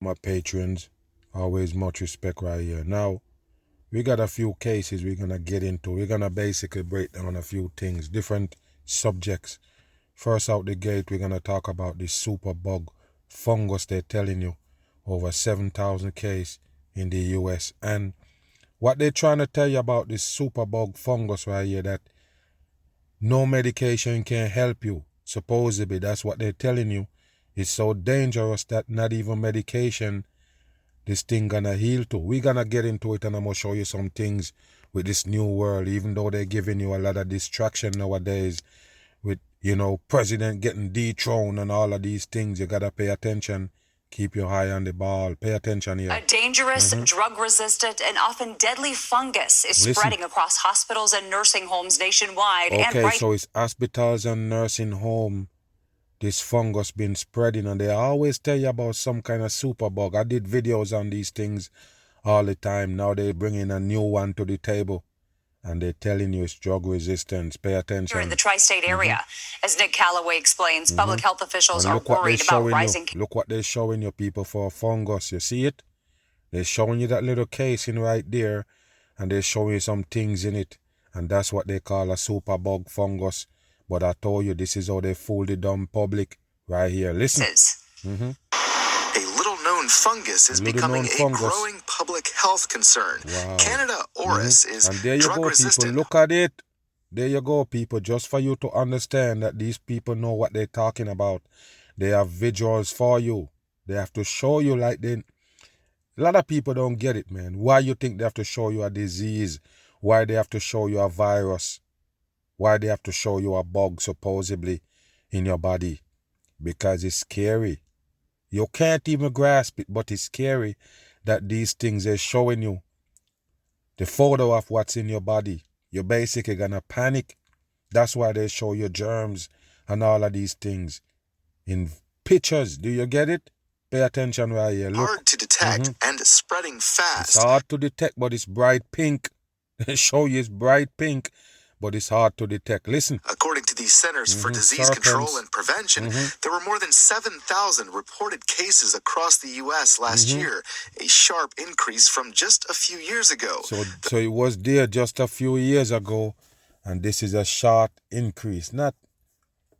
My patrons, always much respect right here. Now, we got a few cases we're gonna get into. We're gonna basically break down a few things, different subjects. First out the gate, we're gonna talk about this superbug fungus they're telling you. Over 7,000 cases in the US. And what they're trying to tell you about this superbug fungus right here, that no medication can help you. Supposedly, that's what they're telling you. It's so dangerous that not even medication this thing gonna heal to. We're gonna get into it, and I'm gonna show you some things with this new world, even though they're giving you a lot of distraction nowadays with, president getting dethroned and all of these things. You gotta pay attention. Keep your eye on the ball. Pay attention here. A dangerous, drug-resistant, and often deadly fungus is spreading across hospitals and nursing homes nationwide. Okay, so it's hospitals and nursing home. This fungus been spreading, and they always tell you about some kind of superbug. I did videos on these things all the time. Now they're bringing a new one to the table, and they're telling you it's drug resistance. Pay attention. Here in the tri-state area, as Nick Calloway explains, public health officials are worried about rising. Look what they're showing you, people, for a fungus. You see it? They're showing you that little casing right there, and they're showing you some things in it, and that's what they call a superbug fungus. But I told you, this is how they fool the dumb public right here. Listen. A little-known fungus is becoming a growing public health concern. Wow. Canada Oris is and there you go, people. Look at it. There you go, people. Just for you to understand that these people know what they're talking about. They have visuals for you. They have to show you like they... A lot of people don't get it, man. Why you think they have to show you a disease? Why they have to show you a virus? Why they have to show you a bug, supposedly, in your body? Because it's scary. You can't even grasp it, but it's scary that these things are showing you the photo of what's in your body. You're basically gonna panic. That's why they show you germs and all of these things in pictures. Do you get it? Pay attention right here. Look. Hard to detect and spreading fast. It's hard to detect, but it's bright pink. They show you it's bright pink, but it's hard to detect. Listen. According to the Centers for Disease Control and Prevention, there were more than 7,000 reported cases across the U.S. last year, a sharp increase from just a few years ago. So it was there just a few years ago, and this is a sharp increase. Not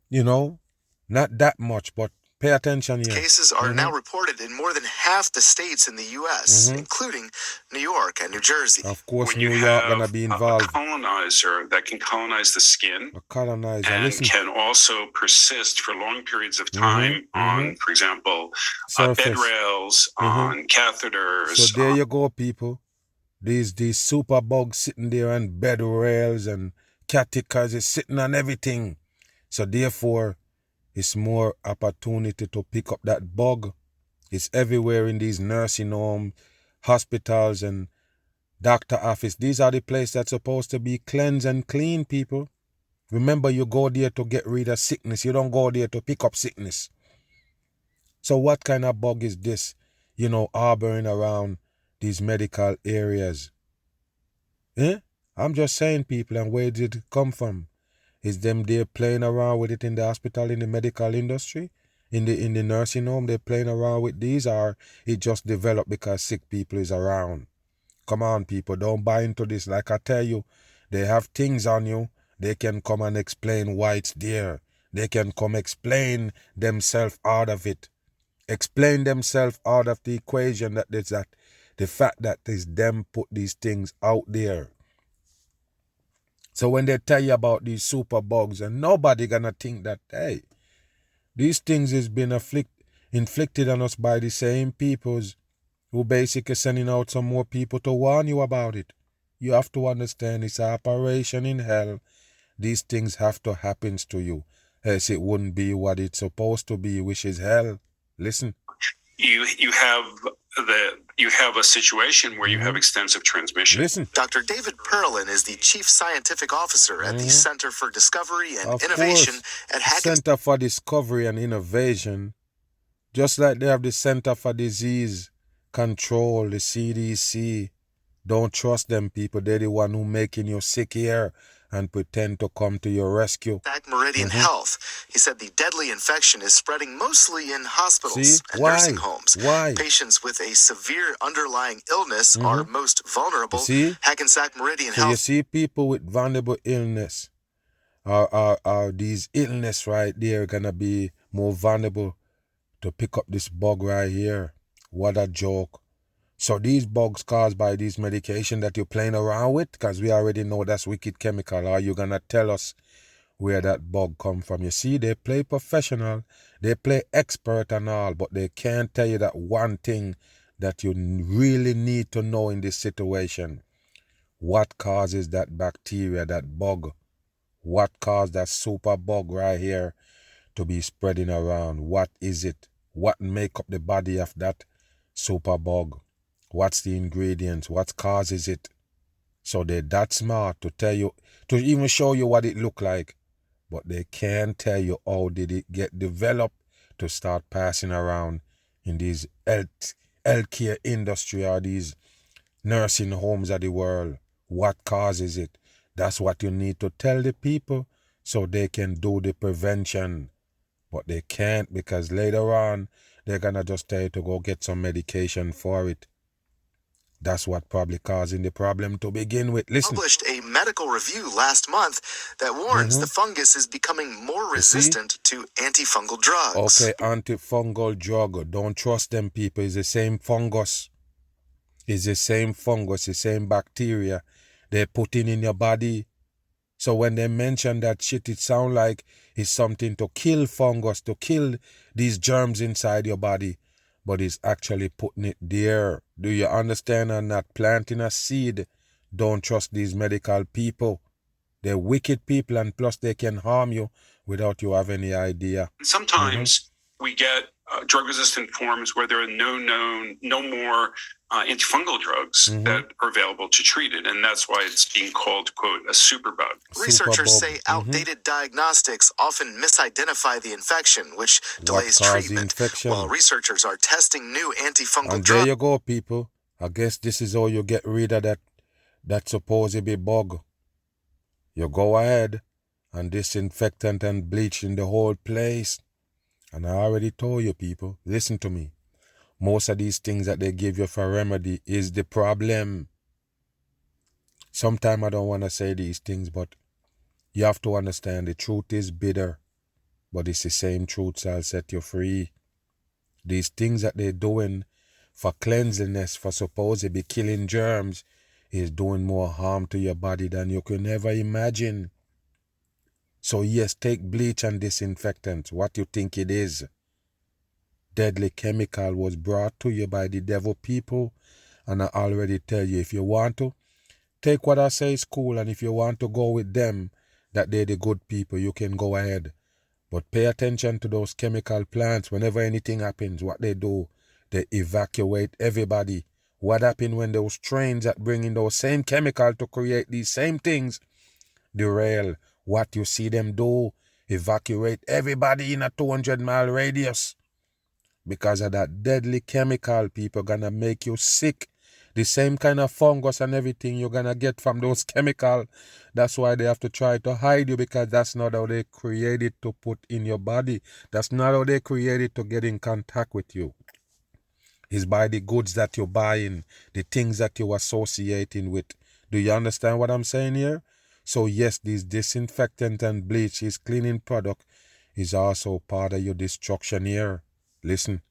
that much, but pay attention here. Cases are now reported in more than half the states in the U.S., including New York and New Jersey. Of course, New York gonna be involved. A colonizer that can colonize the skin. A colonizer. And Listen. can also persist for long periods of time on, for example, bed rails, on catheters. So there you go, people. These superbugs sitting there on bed rails and catheters is sitting on everything. So therefore, it's more opportunity to pick up that bug. It's everywhere in these nursing homes, hospitals, and doctor office. These are the places that's supposed to be cleansed and clean, people. Remember, you go there to get rid of sickness. You don't go there to pick up sickness. So what kind of bug is this, harboring around these medical areas? I'm just saying, people, and where did it come from? Is them there playing around with it in the hospital, in the medical industry, in the nursing home? They're playing around with these, or it just developed because sick people is around? Come on, people, don't buy into this. Like I tell you, they have things on you. They can come and explain why it's there. They can come explain themselves out of it. Explain themselves out of the equation that there's that. The fact that it's them put these things out there. So when they tell you about these super bugs, and nobody gonna think that, hey, these things has been inflicted on us by the same peoples who basically sending out some more people to warn you about it. You have to understand it's an operation in hell. These things have to happen to you, else it wouldn't be what it's supposed to be, which is hell. Listen. You have a situation where you have extensive transmission. Listen. Dr. David Perlin is the Chief Scientific Officer at the Center for Discovery and Innovation at Hackensack. Center for Discovery and Innovation, just like they have the Center for Disease Control, the CDC. Don't trust them, people. They're the one who making you sick here and pretend to come to your rescue. Meridian Health. He said the deadly infection is spreading mostly in hospitals and nursing homes. Why? Patients with a severe underlying illness are most vulnerable. See? Hackensack Meridian So Health. you see people with vulnerable illness are these illness right there gonna be more vulnerable to pick up this bug right here. What a joke. So these bugs caused by these medication that you're playing around with, because we already know that's wicked chemical, are you gonna tell us where that bug come from? You see, they play professional, they play expert and all, but they can't tell you that one thing that you really need to know in this situation. What causes that bacteria, that bug? What caused that super bug right here to be spreading around? What is it? What make up the body of that super bug? What's the ingredients? What causes it? So they're that smart to tell you, to even show you what it look like, but they can't tell you how did it get developed to start passing around in these healthcare industry or these nursing homes of the world. What causes it? That's what you need to tell the people so they can do the prevention. But they can't, because later on, they're going to just tell you to go get some medication for it. That's what probably causing the problem to begin with. Listen. Published a medical review last month that warns the fungus is becoming more resistant to antifungal drugs. Okay, antifungal drug. Don't trust them, people. It's the same fungus. It's the same fungus, the same bacteria they're putting in your body. So when they mention that shit, it sounds like it's something to kill fungus, to kill these germs inside your body. But it's actually putting it there. Do you understand? And not planting a seed. Don't trust these medical people. They're wicked people, and plus they can harm you without you have any idea. Sometimes we get drug-resistant forms where there are no more antifungal drugs that are available to treat it, and that's why it's being called, quote, a superbug. Researchers say outdated diagnostics often misidentify the infection, which delays treatment, while researchers are testing new antifungal drugs. And there you go, people. I guess this is how you get rid of that supposed bug. You go ahead and disinfectant and bleach in the whole place. And I already told you, people, listen to me. Most of these things that they give you for remedy is the problem. Sometimes I don't want to say these things, but you have to understand the truth is bitter. But it's the same truth that'll set you free. These things that they're doing for cleanliness, for supposedly killing germs, is doing more harm to your body than you could ever imagine. So yes, take bleach and disinfectant. What you think it is? Deadly chemical was brought to you by the devil people. And I already tell you, if you want to, take what I say is cool. And if you want to go with them, that they're the good people, you can go ahead. But pay attention to those chemical plants. Whenever anything happens, what they do, they evacuate everybody. What happened when those trains that bring in those same chemical to create these same things derail? What you see them do, evacuate everybody in a 200-mile radius. Because of that deadly chemical, people gonna make you sick. The same kind of fungus and everything you're gonna get from those chemicals. That's why they have to try to hide you, because that's not how they created to put in your body. That's not how they created to get in contact with you. It's by the goods that you're buying, the things that you're associating with. Do you understand what I'm saying here? So yes, this disinfectant and bleach, is cleaning product, is also part of your destruction here. Listen.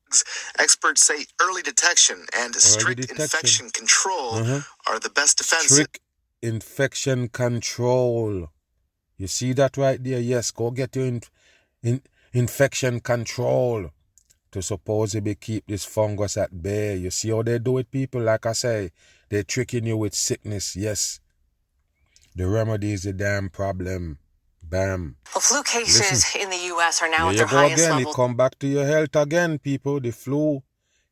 Experts say early detection and strict infection control are the best defense. Strict infection control. You see that right there? Yes, go get your infection control to supposedly keep this fungus at bay. You see how they do it, people? Like I say, they're tricking you with sickness. Yes. The remedy is the damn problem. Bam. Well, flu cases in the U.S. are now at There their you go highest again. level. It come back to your health again, people. The flu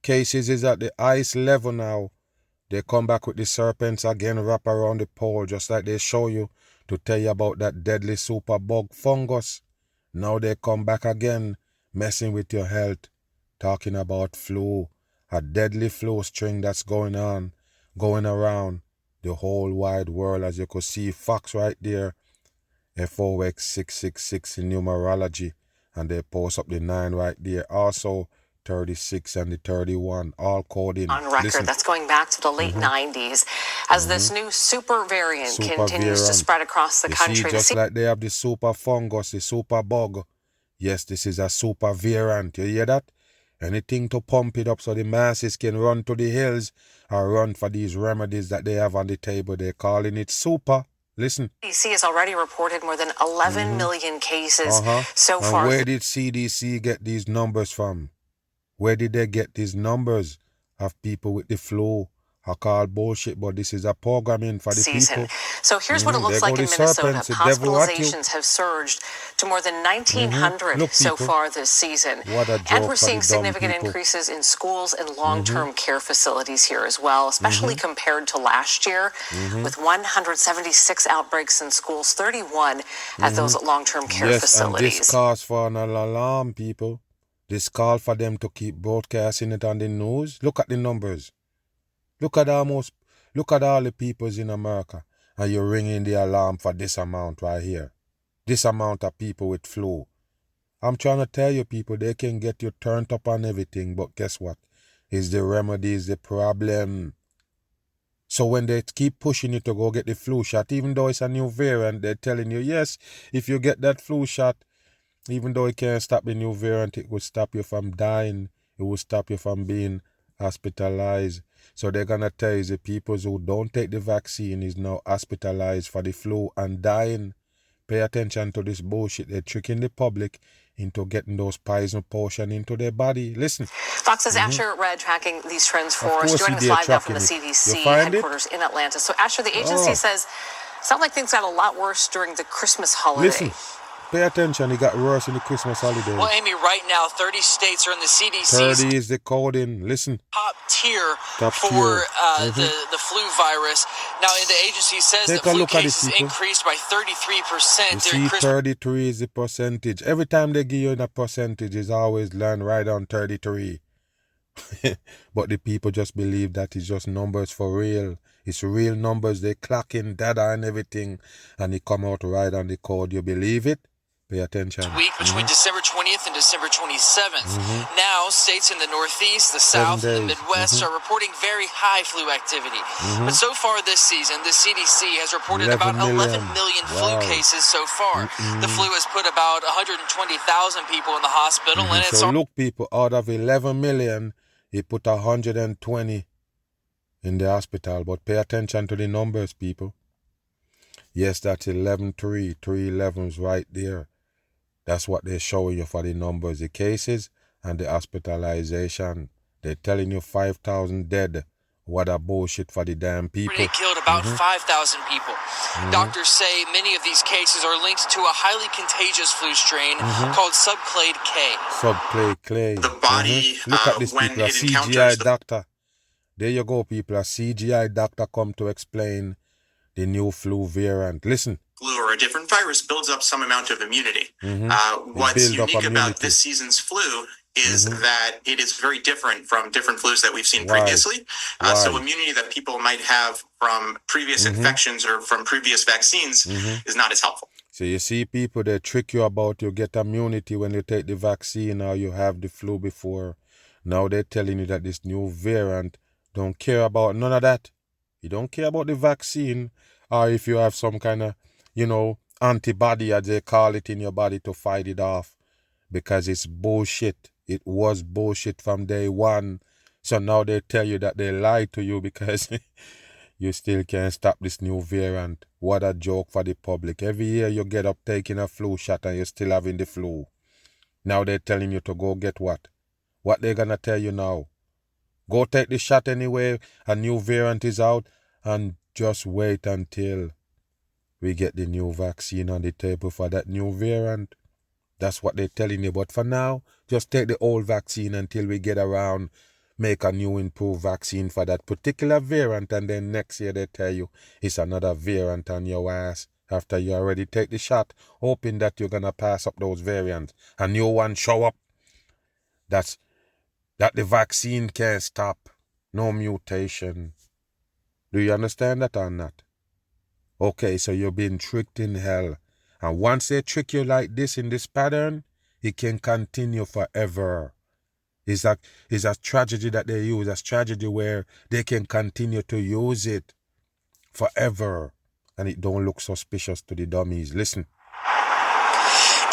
cases is at the highest level now. They come back with the serpents again, wrap around the pole, just like they show you to tell you about that deadly superbug fungus. Now they come back again, messing with your health, talking about flu, a deadly flu string that's going around the whole wide world. As you could see, facts right there. FOX666 in numerology, and they post up the 9 right there. Also 36 and the 31, all coding. On record, Listen. that's going back to the late 90s. As this new super variant continues to spread across the country. See, just like they have the super fungus, the super bug. Yes, this is a super variant. You hear that? Anything to pump it up so the masses can run to the hills or run for these remedies that they have on the table. They're calling it super. Listen. CDC has already reported more than 11 million cases so far. And where did CDC get these numbers from? Where did they get these numbers of people with the flu? I call bullshit, but this is a programming for the people. So here's what it looks like in Minnesota. Hospitalizations have surged to more than 1,900 so far this season. And we're seeing significant increases in schools and long-term care facilities here as well, especially compared to last year, with 176 outbreaks in schools, 31 at those long-term care facilities. And this calls for an alarm, people. This call for them to keep broadcasting it on the news. Look at the numbers. Look at all the peoples in America, and you're ringing the alarm for this amount right here. This amount of people with flu. I'm trying to tell you, people, they can get you turned up on everything, but guess what? Is the remedy is the problem. So when they keep pushing you to go get the flu shot, even though it's a new variant, they're telling you, yes, if you get that flu shot, even though it can't stop the new variant, it will stop you from dying. It will stop you from being hospitalized. So they're going to tell you the people who don't take the vaccine is now hospitalized for the flu and dying. Pay attention to this bullshit. They're tricking the public into getting those poison potion into their body. Listen. Fox's Asher Red tracking these trends for us. Joining us live now from the CDC headquarters in Atlanta. So Asher, the agency says, sounds like things got a lot worse during the Christmas holiday. Listen. Pay attention, it got worse in the Christmas holiday. Well, Amy, right now, 30 states are in the CDC's 30 is the coding. Listen. Top tier for the flu virus. Now, the agency says that flu cases increased by 33%. You see, 33 is the percentage. Every time they give you a percentage, it's always learn right on 33. But the people just believe that it's just numbers for real. It's real numbers. They clock in data and everything, and it come out right on the code. You believe it? Pay attention. Week between December 20th and December 27th. Now, states in the Northeast, the South, and the Midwest are reporting very high flu activity. But so far this season, the CDC has reported about 11 million flu cases so far. The flu has put about 120,000 people in the hospital. And it's so look, people, out of 11 million, he put 120 in the hospital. But pay attention to the numbers, people. Yes, that's 11-3. 3 11s right there. That's what they're showing you for the numbers, the cases and the hospitalization. They're telling you 5,000 dead. What a bullshit for the damn people. It killed about 5,000 people. Doctors say many of these cases are linked to a highly contagious flu strain called subclade K. Subclade K. The body, Look at this, when people, a it CGI doctor. There you go, people. A CGI doctor come to explain the new flu variant. Listen. Flu or a different virus builds up some amount of immunity. What's unique about this season's flu is that it is very different from different flus that we've seen previously. So immunity that people might have from previous infections or from previous vaccines is not as helpful. So you see, people, they trick you about you get immunity when you take the vaccine or you have the flu before. Now they're telling you that this new variant don't care about none of that. You don't care about the vaccine or if you have some kind of, antibody, as they call it, in your body to fight it off, because it's bullshit. It was bullshit from day one. So now they tell you that they lied to you because you still can't stop this new variant. What a joke for the public. Every year you get up taking a flu shot and you're still having the flu. Now they're telling you to go get what? What they're going to tell you now? Go take the shot anyway. A new variant is out, and just wait until we get the new vaccine on the table for that new variant. That's what they're telling you. But for now, just take the old vaccine until we get around, make a new improved vaccine for that particular variant, and then next year they tell you it's another variant on your ass after you already take the shot, hoping that you're going to pass up those variants. A new one show up. That the vaccine can't stop. No mutation. Do you understand that or not? Okay, so you're being tricked in hell. And once they trick you like this in this pattern, it can continue forever. It's a tragedy that they use, a tragedy where they can continue to use it forever. And it don't look suspicious to the dummies. Listen.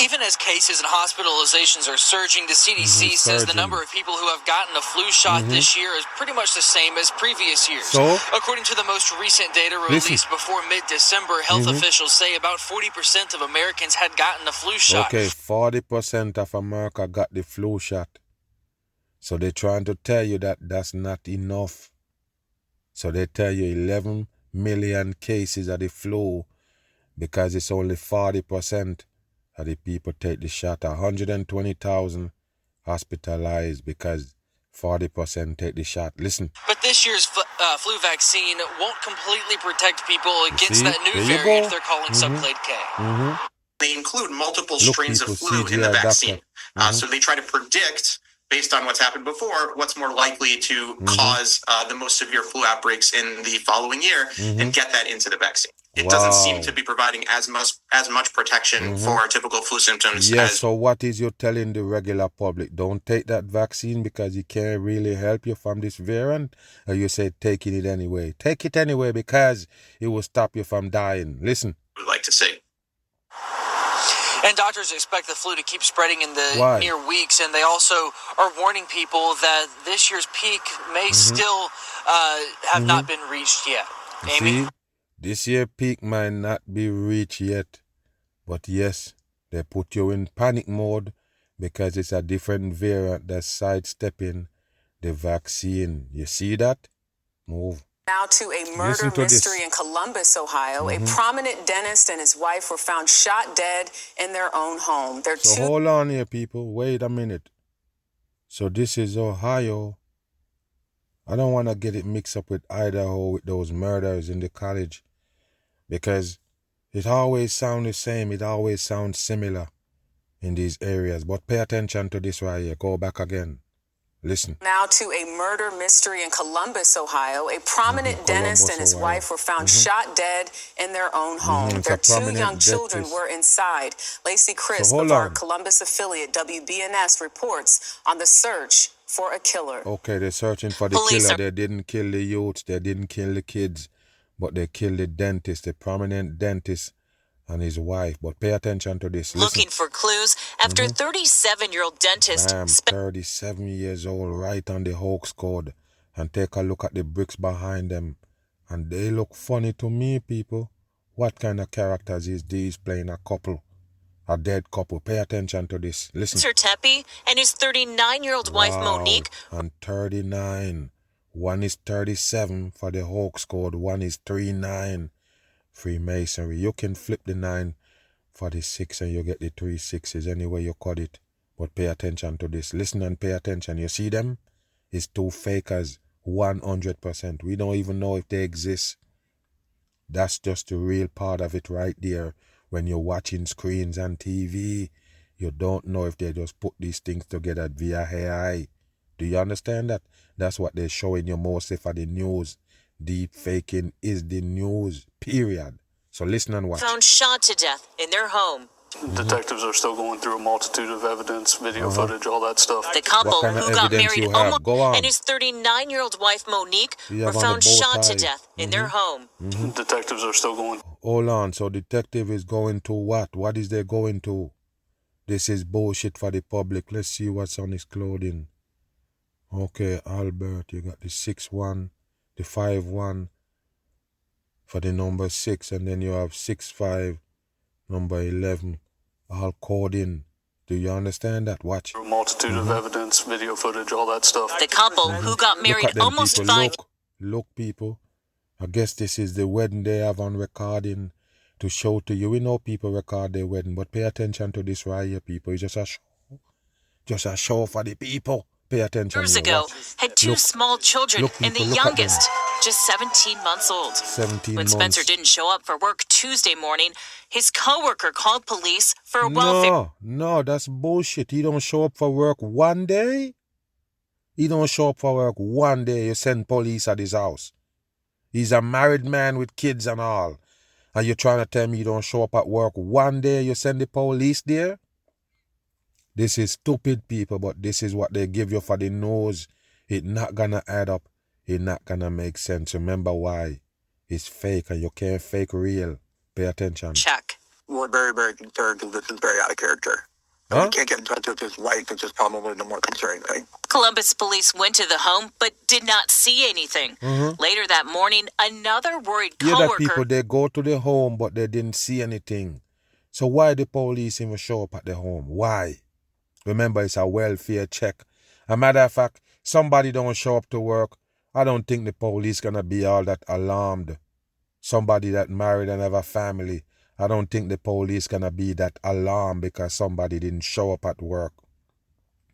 Even as cases and hospitalizations are surging, the CDC says the number of people who have gotten a flu shot this year is pretty much the same as previous years. So, according to the most recent data released before mid-December, health officials say about 40% of Americans had gotten a flu shot. Okay, 40% of America got the flu shot. So they're trying to tell you that that's not enough. So they tell you 11 million cases of the flu because it's only 40% of the people take the shot. 120,000 hospitalized because 40% take the shot. Listen. But this year's flu vaccine won't completely protect people against that new variant they're calling subclade K. They include multiple strains of flu in the vaccine. So they try to predict, based on what's happened before, what's more likely to cause the most severe flu outbreaks in the following year and get that into the vaccine. It doesn't seem to be providing as much protection for typical flu symptoms. Yes, so what is you telling the regular public? Don't take that vaccine because it can't really help you from this variant? Or you say taking it anyway? Take it anyway because it will stop you from dying. Listen. We'd like to see. And doctors expect the flu to keep spreading in the near weeks, and they also are warning people that this year's peak may still have not been reached yet. Amy? See, this year's peak might not be reached yet, but yes, they put you in panic mode because it's a different variant that's sidestepping the vaccine. You see that? Move. Now to a murder mystery in Columbus, Ohio. A prominent dentist and his wife were found shot dead in their own home. So hold on here, people. Wait a minute. So this is Ohio. I don't want to get it mixed up with Idaho with those murders in the college because it always sounds the same. It always sounds similar in these areas. But pay attention to this right here. Go back again. Listen. Now to a murder mystery in Columbus, Ohio. A prominent dentist and his wife were found shot dead in their own home. Their two young children were inside. Lacey Crisp of our Columbus affiliate WBNS reports on the search for a killer. Okay, they're searching for the killer. They didn't kill the youths. They didn't kill the kids. But they killed the dentist, the prominent dentist and his wife. But pay attention to this. Listen. Looking for clues after 37-year-old dentist... 37 years old, right on the Hawks code. And take a look at the bricks behind them. And they look funny to me, people. What kind of characters is these playing a couple? A dead couple. Pay attention to this. Listen. Sir Tepe and his 39-year-old wife, Monique. And 39. One is 37 for the Hawks code. One is 39. Freemasonry. You can flip the 9 for the 6 and you get the 3 6s anyway you cut it. But pay attention to this. Listen and pay attention. You see them? It's two fakers. 100%. We don't even know if they exist. That's just the real part of it right there. When you're watching screens and TV, you don't know if they just put these things together via AI. Do you understand that? That's what they're showing you mostly for the news. Deep faking is the news, period. So listen and watch. Found shot to death in their home. Detectives are still going through a multitude of evidence, video footage, all that stuff. The couple who got married almost and his 39-year-old wife, Monique, were found shot to death in their home. Detectives are still going. Hold on. So detective is going to what? What is they going to? This is bullshit for the public. Let's see what's on his clothing. Okay, Albert, you got the 6-1, the 5-1 for the number 6, and then you have 6-5, number 11, all called in. Do you understand that? Watch. A multitude of evidence, video footage, all that stuff. The couple who got married almost people. 5... Look, people. I guess this is the wedding they have on recording to show to you. We know people record their wedding, but pay attention to this right here, people. It's just a show. Just a show for the people. Pay attention. Years ago, had two small children, and the youngest, just 17 months old. 17 when Spencer didn't show up for work Tuesday morning, his coworker called police for a welfare... No, that's bullshit. He don't show up for work one day. He don't show up for work one day. You send police at his house. He's a married man with kids and all. And you're trying to tell me you don't show up at work one day, you send the police there? This is stupid, people, but this is what they give you for the nose. It's not gonna add up. It's not gonna make sense. Remember why. It's fake and you can't fake real. Pay attention. Check. We're very, very concerned because this is very out of character. Huh? We can't get in touch with his wife, which is probably the more concerning thing. Columbus police went to the home but did not see anything. Later that morning, another worried Yeah, coworker. that people, they go to the home but they didn't see anything. So why the police even show up at the home? Why? Remember, it's a welfare check. A matter of fact, somebody don't show up to work, I don't think the police gonna be all that alarmed. Somebody that married and have a family, I don't think the police gonna be that alarmed because somebody didn't show up at work.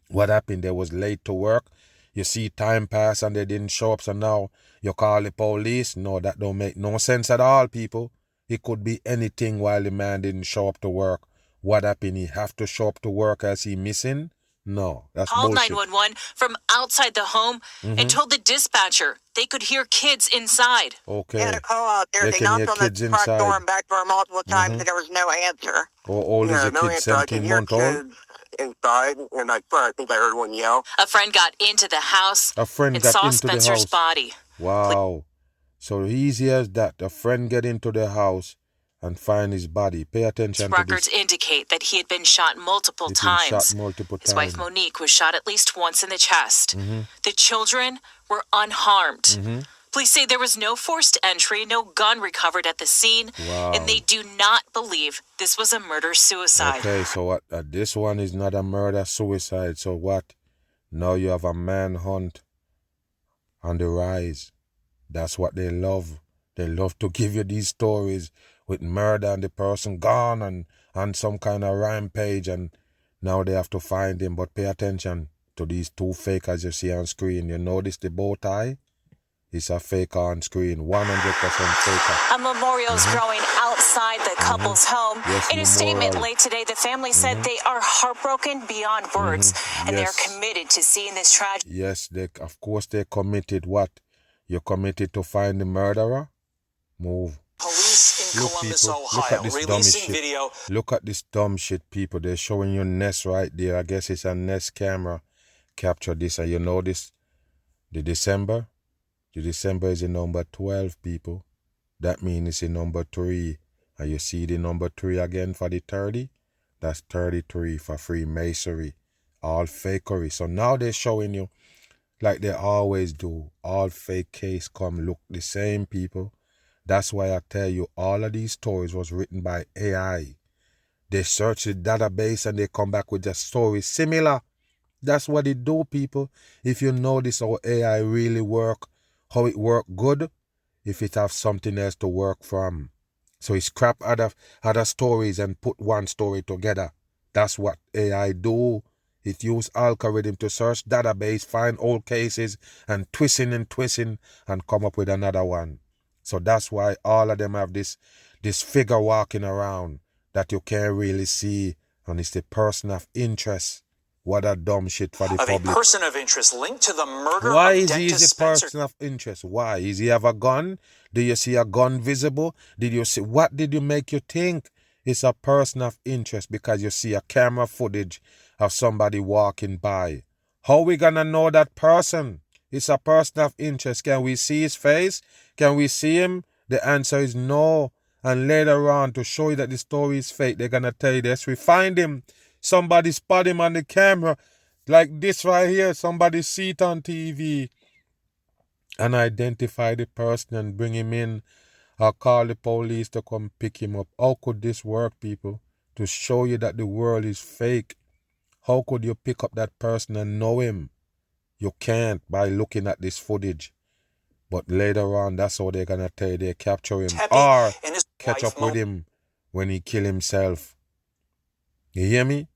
What happened? They was late to work. You see time pass and they didn't show up, so now you call the police? No, that don't make no sense at all, people. It could be anything while the man didn't show up to work. What happened? He have to show up to work as he missing? No, that's Called bullshit. 911 from outside the home and told the dispatcher they could hear kids inside. Okay. They had a call out there. They They can hear knocked on kids the front door inside. and back door multiple times, and there was no answer. How old is the no kid? answer. I could 17 hear month old? kids inside, and I think I heard one yell. A friend got into the house A friend and got saw into the Spencer's house. body. Wow. So easy as that. A friend get into the house and find his body. Pay attention to Records this. indicate that he had been shot multiple He's been times. shot multiple His wife times. Monique was shot at least once in the chest. The children were unharmed. Police say there was no forced entry, no gun recovered at the scene, Wow. and they do not believe this was a murder-suicide. Okay, so what? This one is not a murder-suicide. So what? Now you have a manhunt on the rise. That's what they love. They love to give you these stories with murder and the person gone and on some kind of rampage, and now they have to find him. But pay attention to these two fakers you see on screen. You notice the bow tie? It's a fake on screen, 100% faker. A memorial is growing outside the couple's home. Yes, In a statement memorial. late today, the family said they are heartbroken beyond words, and they are Yes. committed to seeing this tragedy. Yes, of course they committed what? You're committed to find the murderer? Move. Police in Look, Columbus, people, look Ohio, at this dumb releasing shit. video. Look at this dumb shit, people. They're showing you Nest right there. I guess it's a Nest camera capture this. And you know this? The December is the number 12, people. That means it's the number 3. And you see the number 3 again for the 30? That's 33 for Freemasonry. All fakery. So now they're showing you, like they always do, all fake case come look the same, people. That's why I tell you, all of these stories was written by AI. They search the database and they come back with just stories similar. That's what it do, people. If you notice how AI really work, how it work good, if it have something else to work from. So it scrap other stories and put one story together. That's what AI do. It use algorithm to search database, find old cases, and twisting and come up with another one. So that's why all of them have this figure walking around that you can't really see, and it's the person of interest. What a dumb shit for the Of public. a person of interest linked to the murder Why of is he dentist the Spencer. person of interest? Why? Is he have a gun? Do you see a gun visible? Did you see? What did you make you think? It's a person of interest because you see a camera footage of somebody walking by. How we gonna know that person? It's a person of interest. Can we see his face? Can we see him? The answer is no. And later on, to show you that the story is fake, they're gonna tell you this. We find him. Somebody spot him on the camera. Like this right here. Somebody see it on TV. And identify the person and bring him in. Or call the police to come pick him up. How could this work, people? To show you that the world is fake. How could you pick up that person and know him? You can't by looking at this footage. But later on, that's how they're going to tell you they capture him. Or catch up with him when he kill himself. You hear me?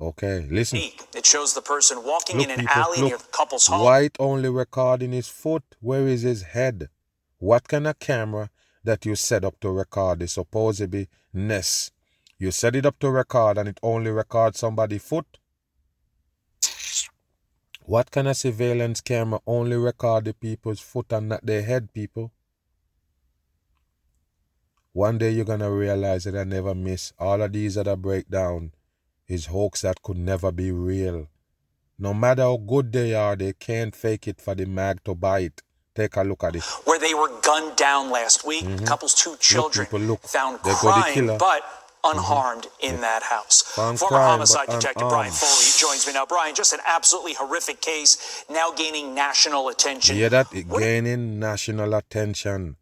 Okay, listen. It shows the person walking Look, in an people, alley near the couple's home. White only recording his foot. Where is his head? What kind of camera that you set up to record is supposed to be Nest? You set it up to record and it only records somebody's foot? What kind of surveillance camera only record the people's foot and not their head, people? One day you're going to realize that I never miss. All of these other breakdown is hoax that could never be real. No matter how good they are, they can't fake it for the mag to buy it. Take a look at it. Where they were gunned down last week. The couple's 2 children found They crying but unharmed in that house. Former homicide detective Brian Foley joins me now. Brian, just an absolutely horrific case now gaining national attention. Yeah, that it gaining national attention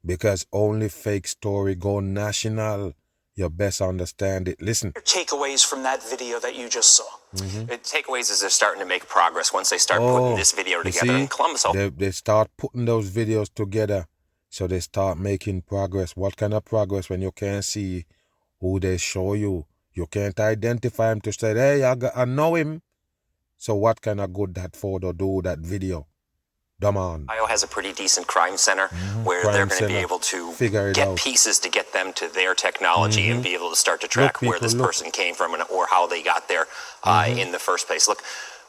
because only fake story go national. You best understand it. Listen. Takeaways from that video that you just saw. The takeaways is they're starting to make progress once they start putting this video together in Columbus. They start putting those videos together, so they start making progress. What kind of progress when you can't see who they show you? You can't identify him to say, hey, I know him. So what kind of good that photo do, that video? Come on. Ohio has a pretty decent crime center where they're going to be able to get pieces to get them to their technology and be able to start to track where this person came from or how they got there in the first place. Look,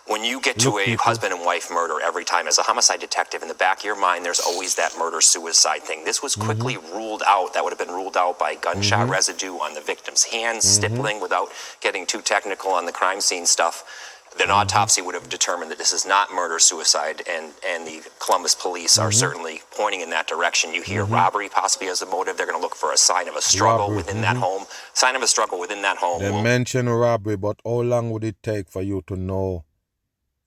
when you get to a husband and wife murder every time as a homicide detective, in the back of your mind, there's always that murder-suicide thing. This was quickly ruled out. That would have been ruled out by gunshot residue on the victim's hands, stippling without getting too technical on the crime scene stuff. An autopsy would have determined that this is not murder-suicide, and the Columbus police are certainly pointing in that direction. You hear robbery possibly as a motive. They're going to look for a sign of a struggle within that home. Sign of a struggle within that home. They mention robbery, but how long would it take for you to know?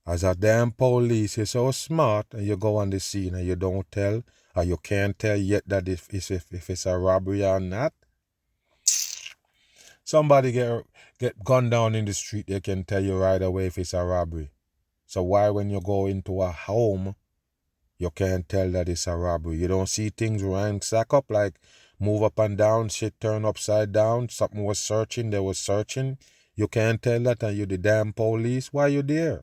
As a damn police, you're so smart, and you go on the scene and you don't tell, or you can't tell yet that if it's a robbery or not. Somebody get gunned down in the street, they can tell you right away if it's a robbery. So why when you go into a home, you can't tell that it's a robbery? You don't see things ransack up, like move up and down, shit turn upside down, something was searching, they was searching. You can't tell that, and you the damn police. Why you there?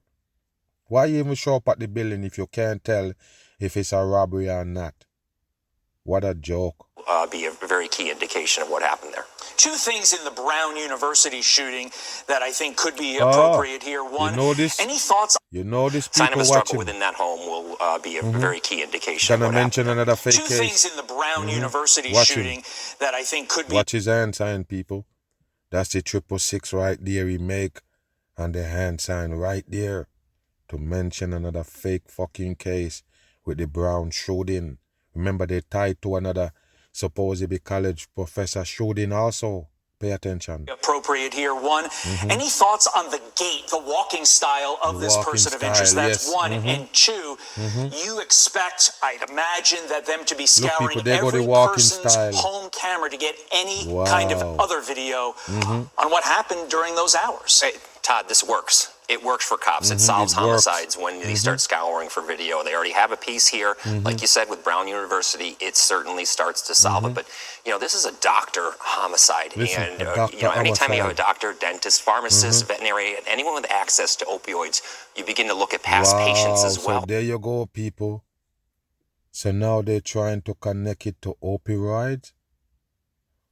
Why you even show up at the building if you can't tell if it's a robbery or not? What a joke. Be a very key indication of what happened there. 2 things in the Brown University shooting that I think could be appropriate here. One, any thoughts? You know this people sign of a struggle watching. Within that home will be a very key indication. Gonna mention another fake 2 case. things in the Brown University shooting that I think could be. Watch his hand sign, people. That's the 666 right there he make, and the hand sign right there to mention another fake fucking case with the Brown shooting. Remember, they tied to another supposedly college professor shooting also. Pay attention. Appropriate here. One, any thoughts on the gait, the walking style of this person of interest? That's one. And 2, you expect, I'd imagine, that them to be scouring every person's home camera to get any kind of other video on what happened during those hours. Hey, Todd, this works. It works for cops. It solves homicides when they start scouring for video. They already have a piece here. Like you said, with Brown University, it certainly starts to solve it. But, this is a doctor homicide. Anytime you have a doctor, dentist, pharmacist, veterinarian, anyone with access to opioids, you begin to look at past patients as well. So there you go, people. So now they're trying to connect it to opioids.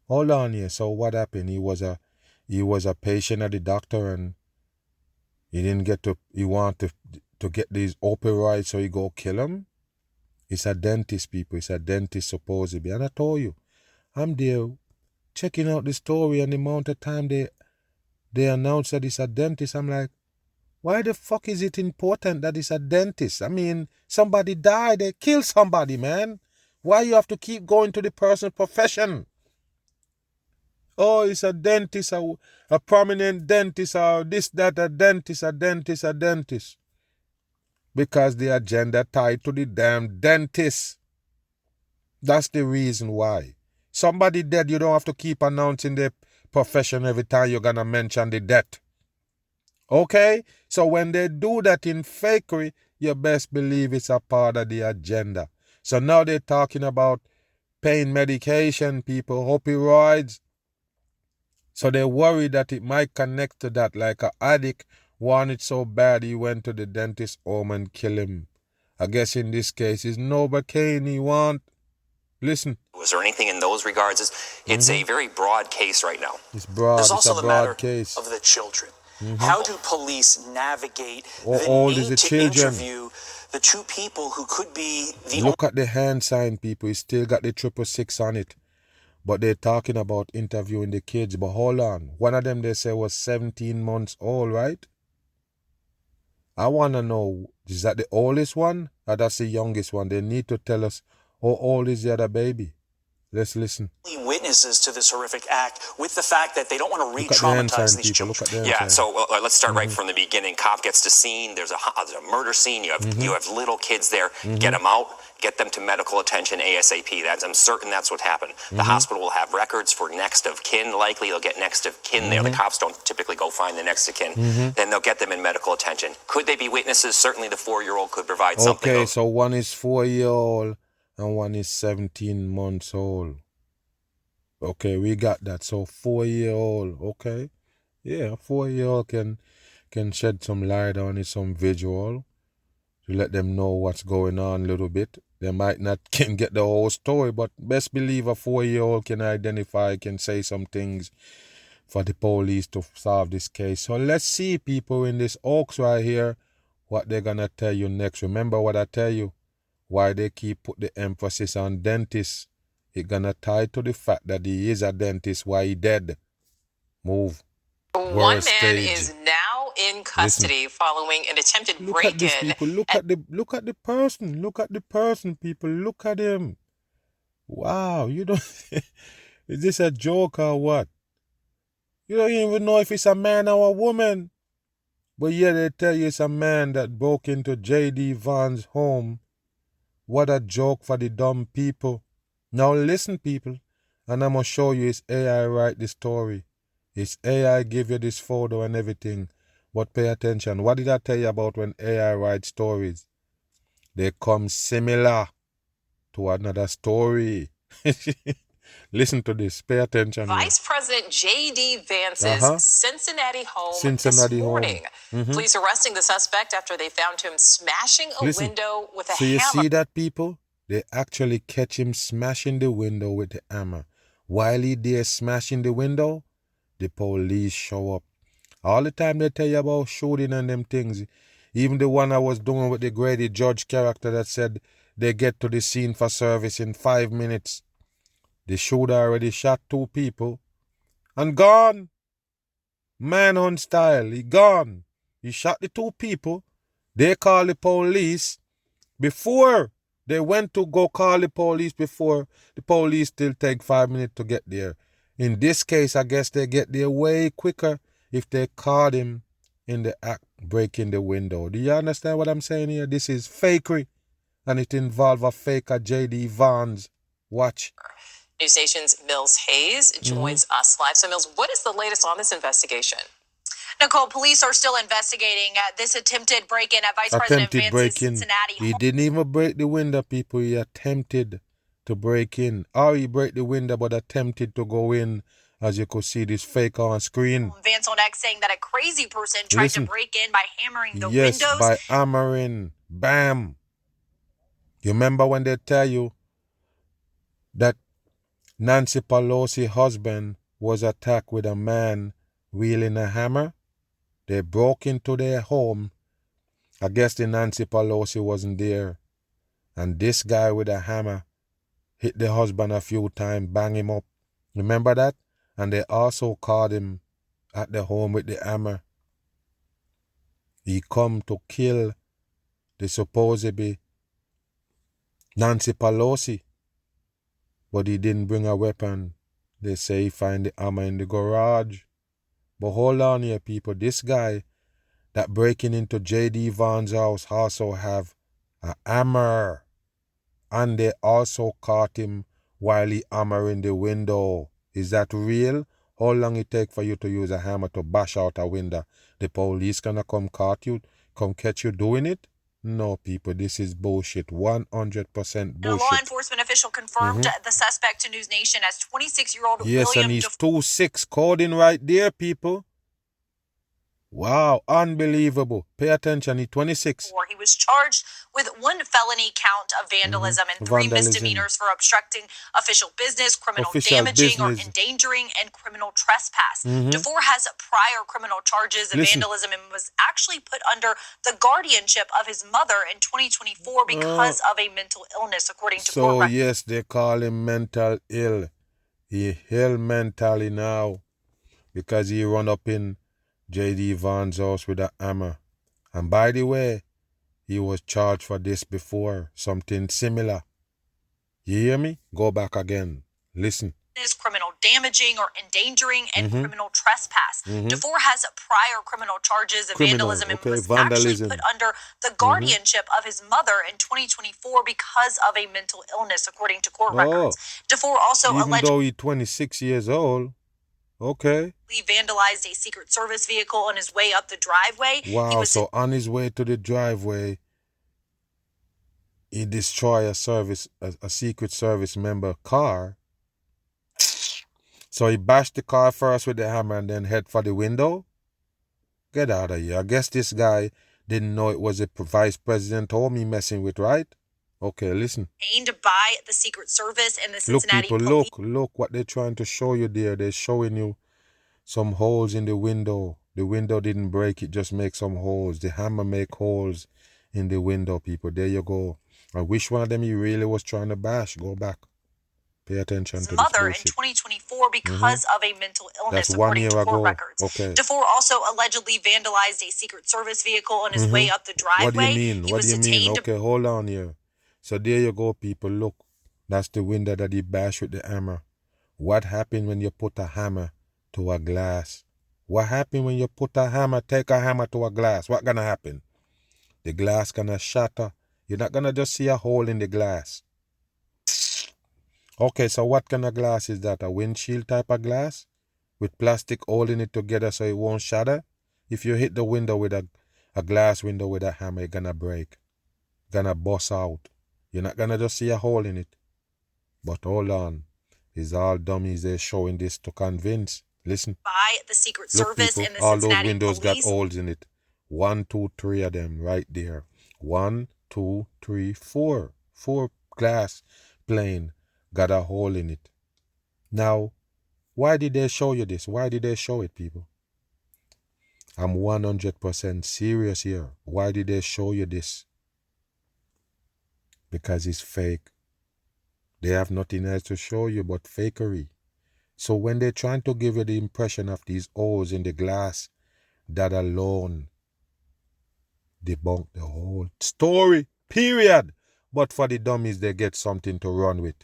Hold on here. So what happened? He was a patient at the doctor, and he didn't get to, he wanted to get these opioids, so he go kill him. It's a dentist, people. It's a dentist, supposedly. And I told you, I'm there checking out the story, and the amount of time they announced that it's a dentist. I'm like, why the fuck is it important that it's a dentist? I mean, somebody died, they killed somebody, man. Why you have to keep going to the person's profession? Oh, it's a dentist, a prominent dentist, or this, that, a dentist. Because the agenda tied to the damn dentist. That's the reason why. Somebody dead, you don't have to keep announcing their profession every time you're going to mention the death. Okay? So when they do that in fakery, you best believe it's a part of the agenda. So now they're talking about pain medication, people, opioids. So they worry that it might connect to that, like an addict wanted so bad he went to the dentist home and killed him. I guess in this case, it's Novocaine he want. Listen. Was there anything in those regards? It's a very broad case right now. It's broad. There's also the matter case of the children. How do police navigate the need the to children? Interview the 2 people who could be the... Look at the hand sign, people. He still got the 666 on it. But they're talking about interviewing the kids. But hold on. One of them, they say, was 17 months old, right? I want to know, is that the oldest one or that's the youngest one? They need to tell us how old is the other baby. Let's listen. Witnesses to this horrific act with the fact that they don't want to re-traumatize these children. Yeah, so let's start right from the beginning. Cop gets to scene. There's a murder scene. You have little kids there. Get them out. Get them to medical attention ASAP. I'm certain that's what happened. The hospital will have records for next of kin. Likely they'll get next of kin there. The cops don't typically go find the next of kin. Then they'll get them in medical attention. Could they be witnesses? Certainly the 4-year-old could provide something. Okay, so one is 4-year-old and one is 17 months old. Okay, we got that. So 4-year-old, okay. Yeah, 4-year-old can shed some light on it, some visual, to let them know what's going on a little bit. They might not can get the whole story, but best believe a 4-year-old can identify, can say some things for the police to solve this case. So let's see, people in this Oaks right here, what they're gonna tell you next. Remember what I tell you, why they keep put the emphasis on dentists. It gonna tie to the fact that he is a dentist, why he dead. Move. One man is now in custody following an attempted break-in. Look at the person. Look at the person, people. Look at him. Wow, you don't is this a joke or what? You don't even know if it's a man or a woman. But yeah, they tell you it's a man that broke into JD Vance's home. What a joke for the dumb people. Now listen, people, and I'm going to show you it's AI write the story. It's AI give you this photo and everything. But pay attention. What did I tell you about when AI writes stories? They come similar to another story. Listen to this. Pay attention. Vice President JD Vance's Cincinnati home this morning. Police arresting the suspect after they found him smashing a window with a hammer. So you see that, people? They actually catch him smashing the window with the hammer. While he there smashing the window, the police show up. All the time they tell you about shooting and them things. Even the one I was doing with the Grady Judge character that said they get to the scene for service in 5 minutes. The shooter already shot 2 people and gone. Manhunt style, he gone. He shot the 2 people. They call the police before they went to go call the police before the police still take 5 minutes to get there. In this case, I guess they get there way quicker if they caught him in the act breaking the window. Do you understand what I'm saying here? This is fakery, and it involves a faker, JD Vance. Watch. News Nation's Mills Hayes joins us live. So, Mills, what is the latest on this investigation? Nicole, police are still investigating this attempted break-in at Vice President Vance's Cincinnati home. He didn't even break the window, people. He attempted to break in. Or he break the window but attempted to go in, as you could see this fake on screen. Vance on X saying that a crazy person tried to break in by hammering the windows. Yes, by hammering. Bam. You remember when they tell you that Nancy Pelosi's husband was attacked with a man wielding a hammer? They broke into their home. I guess the Nancy Pelosi wasn't there. And this guy with a hammer hit the husband a few times, bang him up. Remember that? And they also caught him at the home with the hammer. He come to kill the supposedly Nancy Pelosi. But he didn't bring a weapon. They say he find the hammer in the garage. But hold on here, people. This guy that breaking into JD Vance's house also have a hammer. And they also caught him while he hammering the window. Is that real? How long it take for you to use a hammer to bash out a window? The police gonna come catch you doing it? No, people, this is bullshit. 100% bullshit. A law enforcement official confirmed the suspect to News Nation as 26-year-old Yes, William and he's 2'6", coding right there, people. Wow, unbelievable. Pay attention, he's 26. He was charged with 1 felony count of vandalism and 3 misdemeanors for obstructing official business, criminal damaging or endangering, and criminal trespass. DeVore has prior criminal charges of vandalism and was actually put under the guardianship of his mother in 2024 because of a mental illness, according to court records. So, yes, they call him mental ill. He hell mentally now because he run up in JD Vance's house with a hammer. And by the way, he was charged for this before, something similar. You hear me? Go back again. Listen. Is criminal damaging or endangering and criminal trespass. DeFore has prior criminal charges of vandalism and was actually put under the guardianship of his mother in 2024 because of a mental illness, according to court records. DeFore also even though he's 26 years old, he vandalized a Secret Service vehicle on his way up the driveway. Wow, so on his way to the driveway, he destroyed a Secret Service member car. So he bashed the car first with the hammer and then head for the window? Get out of here. I guess this guy didn't know it was a vice president home he messing with, right? Okay, listen. By the Secret Service and the Cincinnati Look, people, look what they're trying to show you there. They're showing you some holes in the window. The window didn't break, it just makes some holes. The hammer make holes in the window, people. There you go. And which one of them he really was trying to bash? Go back. Pay attention to his mother in 2024 because of a mental illness, according to court records. DeFore also allegedly vandalized a Secret Service vehicle on his way up the driveway. What do you mean? What do you mean? Okay, hold on here. So there you go, people. Look, that's the window that he bashed with the hammer. What happened when you put a hammer to a glass? What happened when you put a hammer, take a hammer to a glass? What gonna happen? The glass gonna shatter. You're not gonna just see a hole in the glass. Okay, so what kind of glass is that? A windshield type of glass? With plastic holding it together so it won't shatter? If you hit the window with a glass window with a hammer, it's gonna break. Gonna bust out. You're not gonna just see a hole in it. But hold on. It's all dummies they're showing this to convince. Listen. By the Secret Service people, and the all Cincinnati those windows police. got holes in it. 1, 2, 3 of them right there. 1, 2, 3, 4. 4 glass plane got a hole in it. Now, why did they show you this? Why did they show it, people? I'm 100% serious here. Why did they show you this? Because it's fake. They have nothing else to show you but fakery. So when they're trying to give you the impression of these holes in the glass, that alone debunk the whole story, period. But for the dummies, they get something to run with.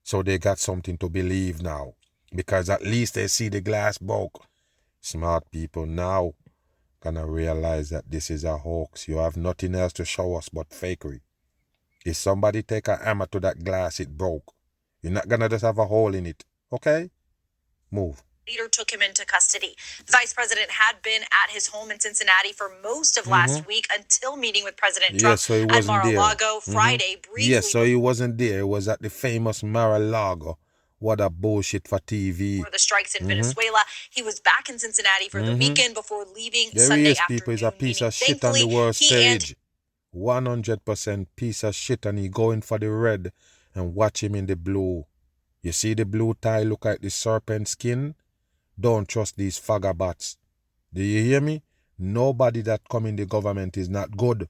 So they got something to believe now. Because at least they see the glass broke. Smart people now gonna realize that this is a hoax. You have nothing else to show us but fakery. If somebody take a hammer to that glass, it broke. You're not gonna just have a hole in it. Okay? Move. Leader took him into custody. The vice president had been at his home in Cincinnati for most of last week until meeting with President Trump so he at wasn't Mar-a-Lago Friday. Briefly. Yes, so he wasn't there. He was at the famous Mar-a-Lago. What a bullshit for TV. For the strikes in Venezuela. He was back in Cincinnati for the weekend before leaving there Sunday he is, afternoon. people. He's a piece of shit on the world stage. 100% piece of shit, and he going for the red and watch him in the blue. You see the blue tie look like the serpent skin? Don't trust these vagabonds. Do you hear me? Nobody that come in the government is not good.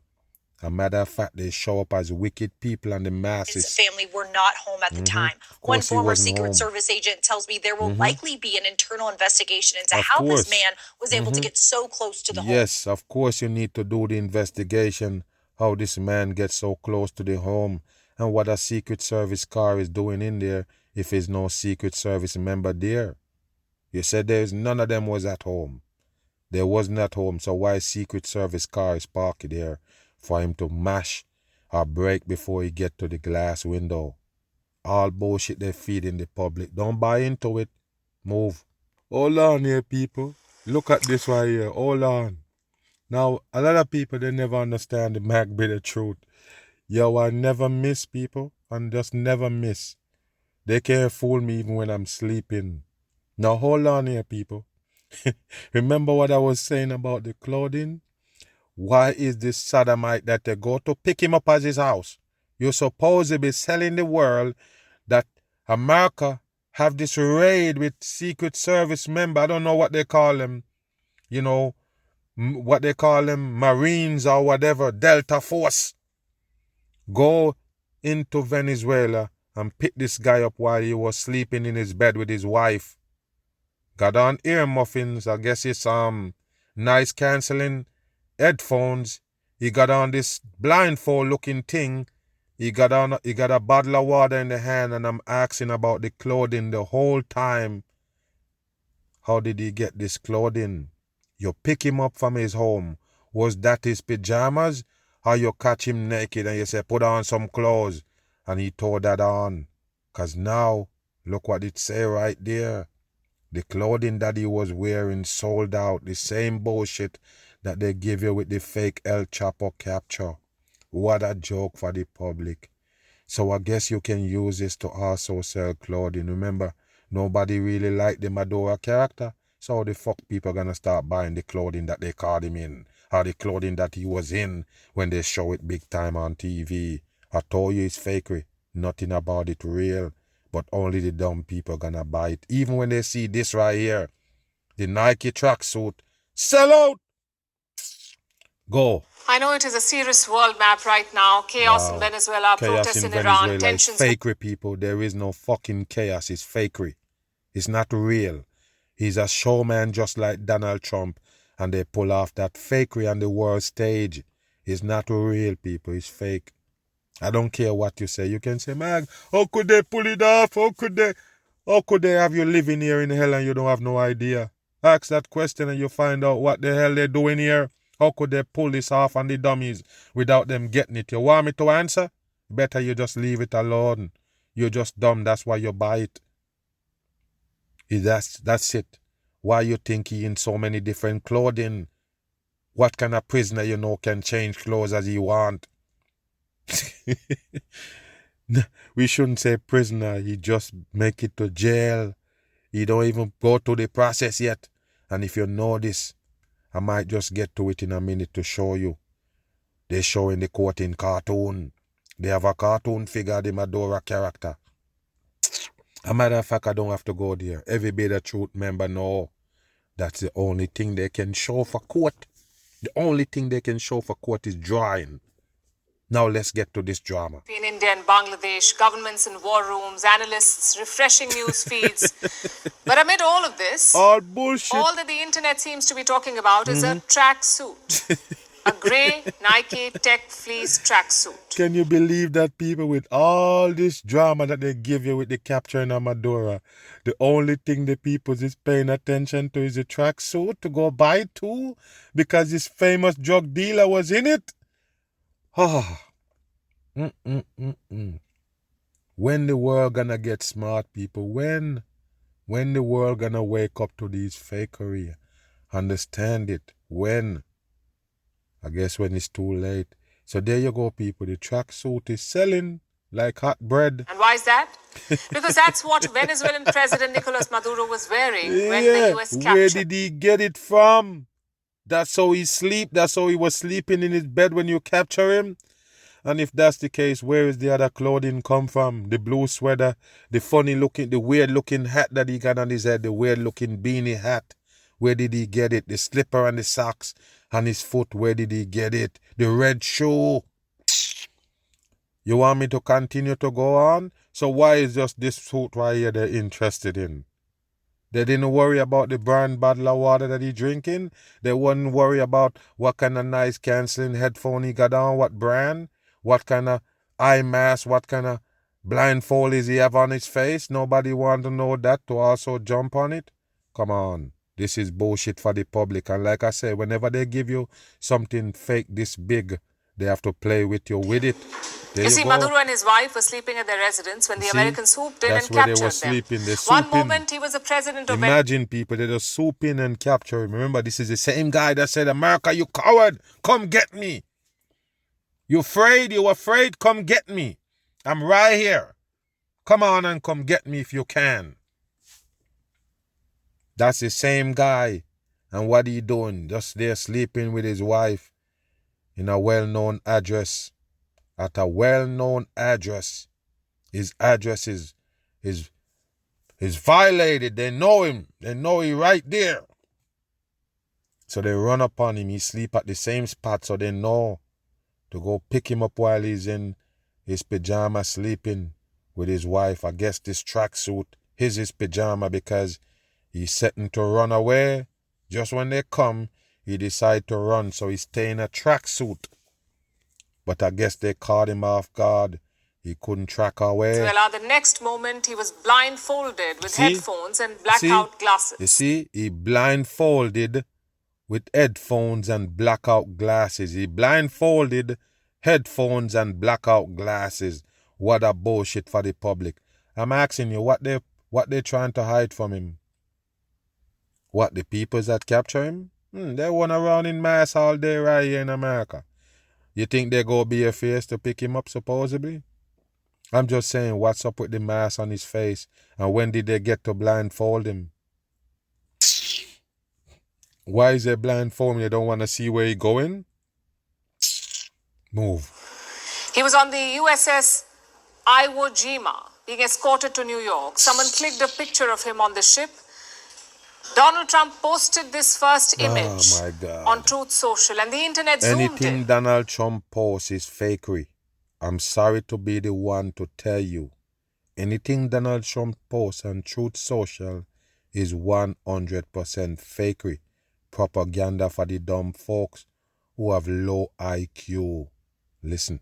A matter of fact, they show up as wicked people and the masses. His family were not home at the time. One former Secret Service agent tells me there will likely be an internal investigation into how this man was able to get so close to the home. Yes, of course you need to do the investigation. How this man gets so close to the home and what a Secret Service car is doing in there if there's no Secret Service member there. You said there's none of them was at home. They wasn't at home, so why Secret Service car is parked there for him to mash or break before he get to the glass window? All bullshit they feed in the public. Don't buy into it. Move. Hold on here, people. Look at this right here. Hold on. Now, a lot of people, they never understand the Mac bit of truth. Yo, I never miss, people. I just never miss. They can't fool me even when I'm sleeping. Now, hold on here, people. Remember what I was saying about the clothing? Why is this sodomite that they go to pick him up at his house? You're supposed to be selling the world that America have this raid with Secret Service member. I don't know what they call them. You know, what they call them, Marines or whatever, Delta Force. Go into Venezuela and picked this guy up while he was sleeping in his bed with his wife. Got on ear muffins, I guess it's noise cancelling headphones. He got on this blindfold looking thing. He got a bottle of water in the hand, and I'm asking about the clothing the whole time. How did he get this clothing? You pick him up from his home. Was that his pajamas? Or you catch him naked and you say, put on some clothes? And he tore that on. 'Cause now, look what it say right there. The clothing that he was wearing sold out. The same bullshit that they give you with the fake El Chapo capture. What a joke for the public. So I guess you can use this to also sell clothing. Remember, nobody really liked the Maduro character. So how the fuck people gonna start buying the clothing that they called him in? Or the clothing that he was in when they show it big time on TV? I told you it's fakery. Nothing about it real. But only the dumb people gonna buy it. Even when they see this right here. The Nike tracksuit. Sell out! Go. I know it is a serious world map right now. Chaos in Venezuela, protests in Iran, tensions. It's fakery, people. There is no fucking chaos. It's fakery. It's not real. He's a showman just like Donald Trump. And they pull off that fakery on the world stage. It's not real, people. It's fake. I don't care what you say. You can say, man, how could they pull it off? How could they have you living here in hell and you don't have no idea? Ask that question and you find out what the hell they're doing here. How could they pull this off on the dummies without them getting it? You want me to answer? Better you just leave it alone. You're just dumb. That's why you buy it. That's it. Why you think he in so many different clothing? What kind of prisoner you know can change clothes as he want? We shouldn't say prisoner. He just make it to jail. He don't even go through the process yet. And if you know this, I might just get to it in a minute to show you. They're showing the court in cartoon. They have a cartoon figure, the Maduro character. As a matter of fact, I don't have to go there. Every bit of truth member know that's the only thing they can show for court. The only thing they can show for court is drawing. Now let's get to this drama. In India and Bangladesh, governments in war rooms, analysts refreshing news feeds. But amid all of this, all bullshit. All that the internet seems to be talking about is a tracksuit. A grey Nike Tech Fleece tracksuit. Can you believe that, people, with all this drama that they give you with the capturing of Maduro, the only thing the people is paying attention to is the tracksuit to go buy too? Because this famous drug dealer was in it? Oh. When the world gonna get smart, people? When the world gonna wake up to these fakery? Understand it? When? I guess when it's too late. So there you go, people. The tracksuit is selling like hot bread. And why is that? Because that's what Venezuelan President Nicolas Maduro was wearing when the U.S. captured. Where did he get it from? That's how he sleep. That's how he was sleeping in his bed when you capture him. And if that's the case, where is the other clothing come from? The blue sweater, the funny looking, the weird looking hat that he got on his head, the weird looking beanie hat. Where did he get it? The slipper and the socks on his foot, where did he get it? The red shoe. You want me to continue to go on? So why is just this suit right here they're interested in? They didn't worry about the brand bottle of water that he drinking. They wouldn't worry about what kind of noise cancelling headphone he got on, what brand, what kind of eye mask, what kind of blindfold is he have on his face. Nobody want to know that to also jump on it. Come on. This is bullshit for the public. And like I said, whenever they give you something fake this big, they have to play with you with it. There you see, go. Maduro and his wife were sleeping at their residence when the Americans swooped in and captured they were sleeping. them. One moment he was the president of Imagine, people, they just swoop in and capture him. Remember, this is the same guy that said, America, you coward, come get me. You afraid? You afraid? Come get me. I'm right here. Come on and come get me if you can. That's the same guy. And what he doing? Just there sleeping with his wife in a well-known address. At a well-known address. His address is violated. They know him. They know he right there. So they run upon him. He sleep at the same spot, so they know to go pick him up while he's in his pajamas sleeping with his wife. I guess this tracksuit is his pajama because he's setting to run away. Just when they come, he decide to run, so he's staying in a tracksuit. But I guess they caught him off guard. He couldn't track away. Well, the next moment he was blindfolded with headphones and blackout glasses. You see, he blindfolded with headphones and blackout glasses. He blindfolded headphones and blackout glasses. What a bullshit for the public. I'm asking you, what they trying to hide from him? What, the peoples that capture him? They run around in mass all day right here in America. You think they go be a face to pick him up, supposedly? I'm just saying, what's up with the mask on his face? And when did they get to blindfold him? Why is they blindfold him? You don't want to see where he's going? Move. He was on the USS Iwo Jima, being escorted to New York. Someone clicked a picture of him on the ship. Donald Trump posted this first image on Truth Social, and the internet zoomed in. Anything Donald Trump posts is fakery. I'm sorry to be the one to tell you. Anything Donald Trump posts on Truth Social is 100% fakery. Propaganda for the dumb folks who have low IQ. Listen.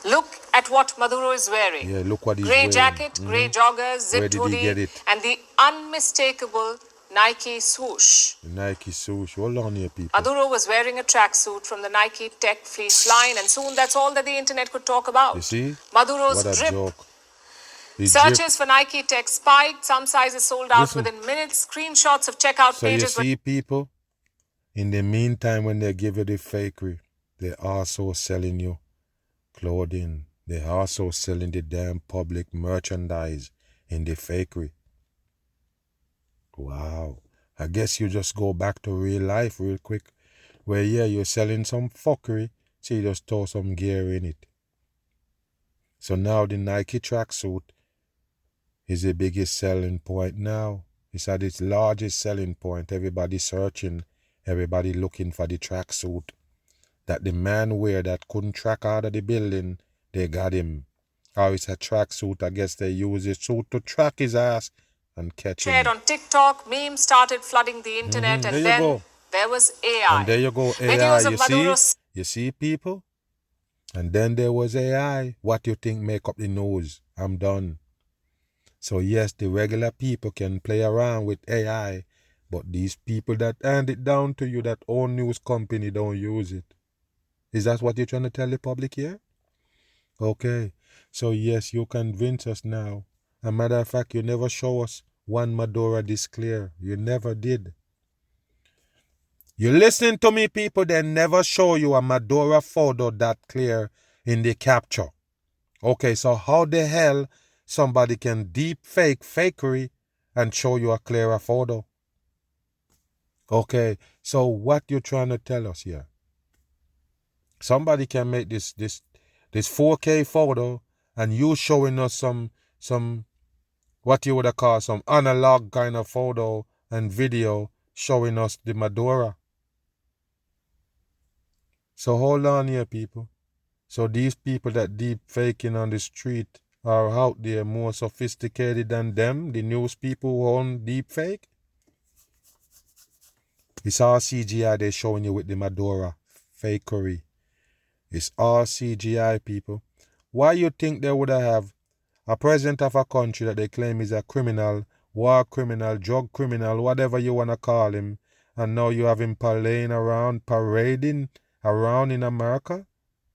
Look at what Maduro is wearing. Yeah, look what he's wearing. Grey jacket, grey joggers, zipped hoodie, and the unmistakable Nike swoosh. The Nike swoosh. Hold on here, people. Maduro was wearing a tracksuit from the Nike Tech Fleece line, and soon that's all that the internet could talk about. You see? Maduro's what a drip. Joke. Searches for Nike Tech spiked. Some sizes sold out within minutes. Screenshots of checkout pages. So you see, people, in the meantime, when they give you the fakery, they're also selling you clothing. They're also selling the damn public merchandise in the fakery. Wow. I guess you just go back to real life real quick, where, yeah, you're selling some fuckery, so you just throw some gear in it. So now the Nike tracksuit is the biggest selling point now. It's at its largest selling point. Everybody searching, everybody looking for the tracksuit that the man wear that couldn't track out of the building. They got him. Or it's a tracksuit. I guess they use his suit to track his ass and catch him. Shared on TikTok, memes started flooding the internet, and then there was AI. And there you go, AI. You see, people? And then there was AI. What you think make up the news? I'm done. So yes, the regular people can play around with AI, but these people that hand it down to you, that own news company, don't use it. Is that what you're trying to tell the public here? Okay. So yes, you convince us now. As a matter of fact, you never show us one Maduro this clear. You never did. You listen to me, people, they never show you a Maduro photo that clear in the capture. Okay, so how the hell somebody can deep fake fakery and show you a clearer photo? Okay, so what you trying to tell us here? Somebody can make this 4K photo and you showing us some what you would have called some analog kind of photo and video showing us the Maduro. So hold on here, people. So these people that deep faking on the street are out there more sophisticated than them, the news people who own deep fake? It's all CGI they're showing you with the Maduro fakery. It's all CGI, people. Why you think they would have a president of a country that they claim is a criminal, war criminal, drug criminal, whatever you want to call him, and now you have him parading around in America?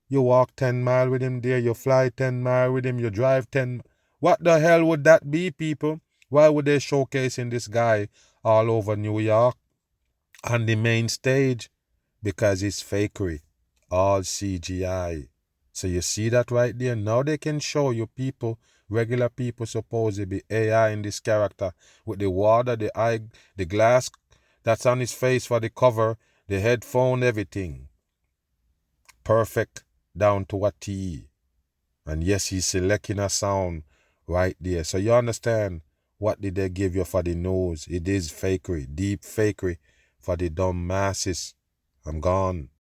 You walk 10 miles with him there, you fly 10 miles with him, you drive 10. What the hell would that be, people? Why would they showcasing this guy all over New York on the main stage? Because it's fakery, all CGI. So you see that right there? Now they can show you people, regular people supposed to be AI in this character with the water, the eye, the glass that's on his face for the cover, the headphone, everything. Perfect down to a T. And yes, he's selecting a sound right there. So you understand what did they give you for the news? It is fakery, deep fakery for the dumb masses. I'm gone.